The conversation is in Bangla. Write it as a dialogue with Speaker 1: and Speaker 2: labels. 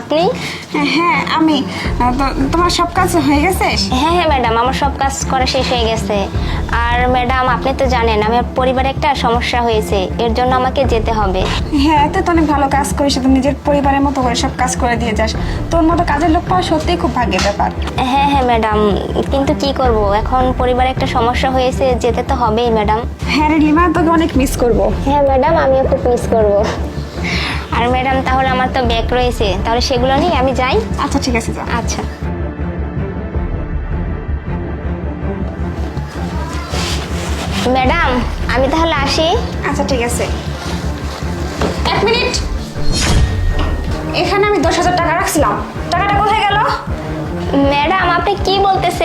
Speaker 1: আপনি?
Speaker 2: হ্যাঁ আমি। তোমার সব কাজ হয়ে গেছে?
Speaker 1: হ্যাঁ হ্যাঁ ম্যাডাম, আমার সব কাজ করা শেষ হয়ে গেছে। আর ম্যাডাম আপনি তো জানেন আমার পরিবারে একটা সমস্যা হয়েছে, এর জন্য আমাকে যেতে হবে।
Speaker 2: হ্যাঁ, তুই তো অনেক ভালো কাজ করিস, তুই নিজের পরিবারের মতো করে সব কাজ করে দিয়ে যাস। তোর মতো কাজের লোক পাওয়া সত্যিই খুব ভাগ্যের ব্যাপার।
Speaker 1: হ্যাঁ হ্যাঁ ম্যাডাম, কিন্তু কি করব, এখন পরিবারে একটা সমস্যা হয়েছে, যেতে তো হবেই ম্যাডাম।
Speaker 2: হ্যাঁ রে লিমা, তোকে অনেক মিস করবো।
Speaker 1: হ্যাঁ ম্যাডাম, আমিও খুব মিস করব। আর ম্যাডাম তাহলে আমার তো ব্যাগ রয়েছে, তাহলে সেগুলো নিয়ে আমি যাই।
Speaker 2: আচ্ছা ঠিক আছে, যা।
Speaker 1: আচ্ছা ম্যাডাম, আমি তাহলে আসি।
Speaker 2: আচ্ছা ঠিক আছে। 1 মিনিট, এখানে আমি 10,000 টাকা রাখছিলাম, টাকাটা কোথায় গেল?
Speaker 1: ম্যাডাম আপনি কি বলতেছেন?